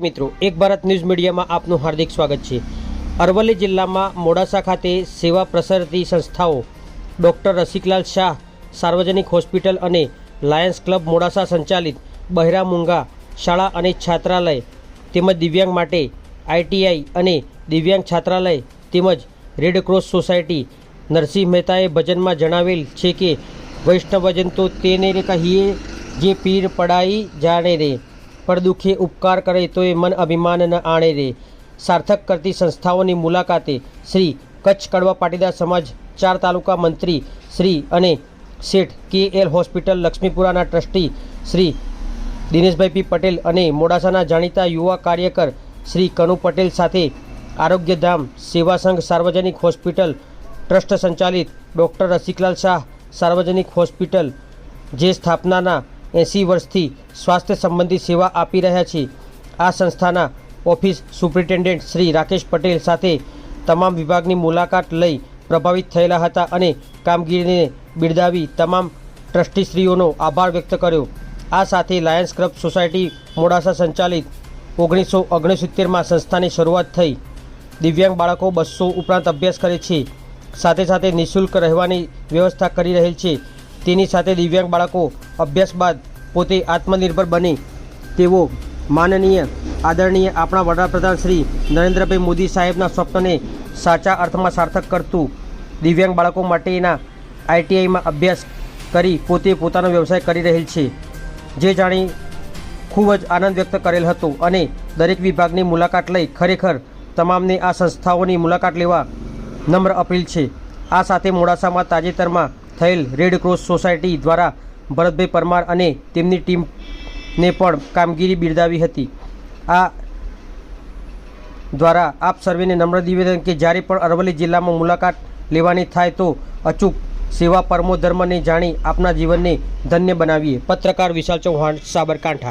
મિત્રો, એક ભારત ન્યૂઝ મીડિયામાં આપનું હાર્દિક સ્વાગત છે। અરવલ્લી જિલ્લામાં મોડાસા ખાતે સેવા પ્રસરતી સંસ્થાઓ ડૉક્ટર રસિકલાલ શાહ સાર્વજનિક હોસ્પિટલ અને લાયન્સ ક્લબ મોડાસા સંચાલિત બહેરા મૂંગા શાળા અને છાત્રાલય તેમજ દિવ્યાંગ માટે આઈટીઆઈ અને દિવ્યાંગ છાત્રાલય તેમજ રેડ ક્રોસ સોસાયટી નરસિંહ મહેતાએ ભજનમાં જણાવેલ છે કે વૈષ્ણવજન તો તેને કહીએ જે પીર પડાઈ જાણે રે, પર દુઃખે ઉપકાર કરે તો એ મન અભિમાન ન આણે રે। સાર્થક કરતી સંસ્થાઓની મુલાકાતે શ્રી કચ્છ કડવા પાટીદાર સમાજ 4 તાલુકા મંત્રી શ્રી અને શેઠ KL હોસ્પિટલ લક્ષ્મીપુરાના ટ્રસ્ટી શ્રી દિનેશભાઈ પી પટેલ અને મોડાસાના જાણીતા યુવા કાર્યકર શ્રી કનુ પટેલ સાથે આરોગ્યધામ સેવા સંઘ સાર્વજનિક હોસ્પિટલ ટ્રસ્ટ સંચાલિત ડૉક્ટર રસિકલાલ શાહ સાર્વજનિક હોસ્પિટલ જે સ્થાપનાના 80 વર્ષથી સ્વાસ્થ્ય સંબંધી સેવા આપી રહ્યા છે। આ સંસ્થાના ઓફિસ સુપ્રિન્ટેન્ડન્ટ શ્રી રાકેશ પટેલ સાથે તમામ વિભાગની મુલાકાત લઈ પ્રભાવિત થયેલા હતા અને કામગીરીને બિરદાવી તમામ ટ્રસ્ટીશ્રીઓનો આભાર વ્યક્ત કર્યો। આ સાથે લાયન્સ ક્લબ સોસાયટી મોડાસા સંચાલિત 1969માં સંસ્થાની શરૂઆત થઈ। દિવ્યાંગ બાળકો 200 ઉપરાંત અભ્યાસ કરે છે, સાથે સાથે નિઃશુલ્ક રહેવાની વ્યવસ્થા કરી રહેલ છે। તેની સાથે દિવ્યાંગ બાળકો અભ્યાસ બાદ પોતે આત્મનિર્ભર બને તેવો માનનીય આદરણીય આપણા વડાપ્રધાન શ્રી નરેન્દ્રભાઈ મોદી સાહેબના સ્વપ્નને સાચા અર્થમાં સાર્થક કરતું દિવ્યાંગ બાળકો માટેના આઈટીઆઈમાં અભ્યાસ કરી પોતે પોતાનો વ્યવસાય કરી રહેલ છે, જે જાણી ખૂબ જ આનંદ વ્યક્ત કરેલ હતો અને દરેક વિભાગની મુલાકાત લઈ ખરેખર તમામને આ સંસ્થાઓની મુલાકાત લેવા નમ્ર અપીલ છે। આ સાથે મોડાસામાં તાજેતરમાં થયેલ રેડ ક્રોસ સોસાયટી દ્વારા ભરતભાઈ પરમાર અને તેમની ટીમને પણ કામગીરી બિરદાવી હતી। આ દ્વારા આપ સર્વેને નમ્ર નિવેદન કે જ્યારે પણ અરવલ્લી જિલ્લામાં મુલાકાત લેવાની થાય તો અચૂક સેવા પરમો ધર્મને જાણી આપના જીવનને ધન્ય બનાવીએ। પત્રકાર વિશાલ ચૌહાણ, સાબરકાંઠા।